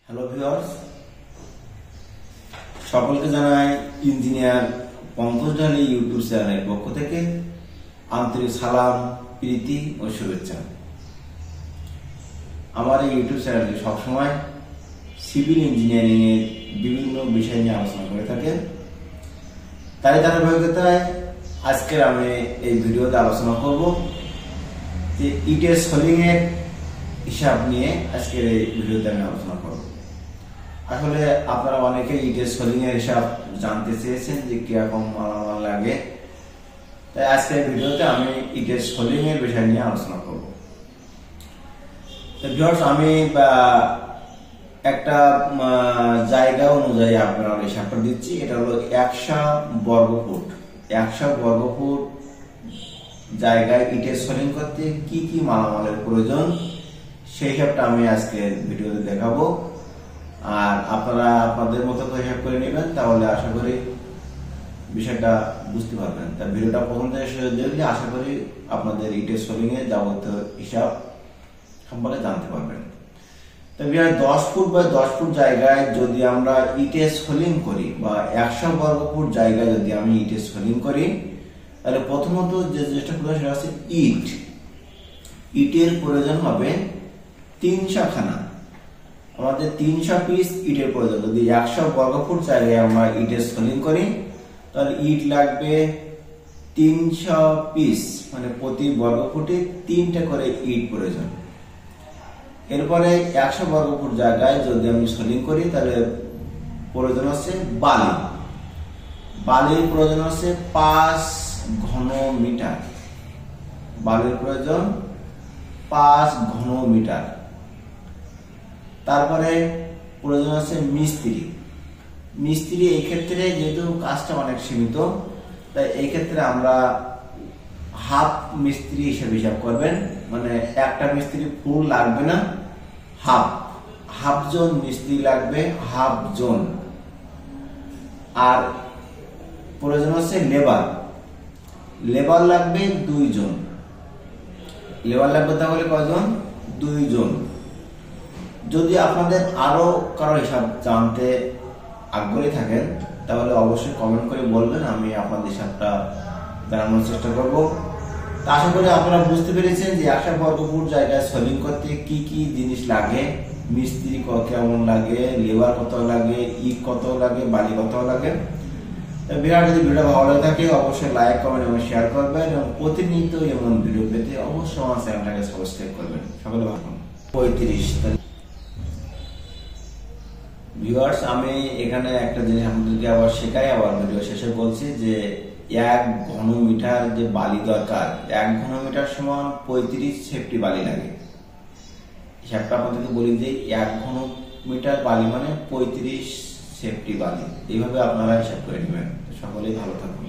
Hello viewers, সকলকে জানাই engineer Pankaj ঢালি YouTube চ্যানেলের পক্ষ থেকে আন্তরিক সালাম, প্রীতি ও শুভেচ্ছা। আমার এই ইউটিউব চ্যানেলটি সবসময় সিভিল ইঞ্জিনিয়ারিং এর বিভিন্ন বিষয় নিয়ে আলোচনা করে থাকে। তাই ধারাবাহিকতায় আজকের আমি এই ভিডিওতে আলোচনা করব যে ইটের সোলিং এর হিসাব নিয়ে আজকের এই ভিডিওতে আমি আলোচনা করব। আসলে আপনারা অনেকে ইটের সোলিং এর হিসাব জানতে চেয়েছেন যে কিরকম মালামাল লাগে, তাই আজকের ভিডিওতে আমি ইটের সোলিং এর বিষয় নিয়ে আলোচনা করব। তো ভিউয়ার্স, আমি একটা জায়গা অনুযায়ী আপনারা হিসাবটা দিচ্ছি। এটা হলো 100 বর্গফুট। 100 বর্গফুট জায়গায় ইটের সোলিং করতে কি কি মালামালের প্রয়োজন সেই হিসাবটা আমি আজকের ভিডিওতে দেখাবো। আর আপনারা আপনাদের মতো করে হিসাব করে নেবেন, তাহলে আশা করি বিষয়টা বুঝতে পারবেন। তা ভিডিওটা প্রথম থেকে শেষ দেখলে আশা করি আপনাদের ইটের সোলিং এর যাবতীয় হিসাব সম্পর্কে জানতে পারবেন। তো 10 ফুট বা 10 ফুট জায়গায় যদি আমরা ইটের সোলিং করি বা 100 বর্গফুট জায়গায় যদি আমি ইটের সোলিং করি, তাহলে প্রথমত যে জিনিসটা প্রয়োজন সেটা হচ্ছে ইট। ইটের প্রয়োজন হবে 300 খানা। আমাদের 300 পিস ইটের প্রয়োজন। যদি 100 বর্গফুট জায়গায় আমরা ইটের সোলিং করি, তাহলে ইট লাগবে 300 পিস, মানে প্রতি বর্গফুটে 3টা করে ইট প্রয়োজন। এরপরে 100 বর্গফুট জায়গায় যদি আমি সোলিং করি, তাহলে প্রয়োজন হচ্ছে বালি। বালির প্রয়োজন হচ্ছে 5 ঘন মিটার। বালির প্রয়োজন 5 ঘন মিটার। তারপরে প্রয়োজন আছে মিস্ত্রি। মিস্ত্রি এই ক্ষেত্রে যেহেতু কাজটা অনেক সীমিত, তাই এই ক্ষেত্রে আমরা হাফ মিস্ত্রি হিসাব করবেন। মানে একটা মিস্ত্রি ফুল লাগবে না, হাফ জন মিস্ত্রি লাগবে, হাফ জন। আর প্রয়োজন হচ্ছে লেবার লাগবে 2 জন। লেবার লাগবে তাহলে কয়জন? 2 জন। যদি আপনাদের আরো কারো হিসাব জানতে আগ্রহী থাকেন, তাহলে অবশ্যই কমেন্ট করে বলবেন, আমি আপনাদের হিসাবটা জানানোর চেষ্টা করব। তা আশা করি আপনারা বুঝতে পেরেছেন যে 100 বর্গফুট জায়গায় সোলিং করতে কি কি জিনিস লাগে, মিস্ত্রি কেমন লাগে, লেবার কত লাগে, ইট কত লাগে, বালি কত লাগে। যদি ভিডিও ভালো লাগে থাকে অবশ্যই লাইক, কমেন্ট এবং শেয়ার করবেন, এবং প্রতিনিয়ত এমন ভিডিও পেতে অবশ্যই আমার চ্যানেলটাকে সাবস্ক্রাইব করবেন। সকলে ভালো থাকুন। 35 ভিউয়ার্স, আমি এখানে একটা জিনিস আপনাদেরকে আবার শেখাই, আবার ভিডিও শেষে বলছি যে 1 ঘন মিটার যে বালি দরকার, 1 ঘন মিটার সমান 35 সেফটি বালি লাগে। হিসাবটা আপনাদেরকে বলি যে 1 ঘন মিটার বালি মানে 35 সেফটি বালি। এইভাবে আপনারা হিসাব করে নেবেন। সকলেই ভালো থাকুন।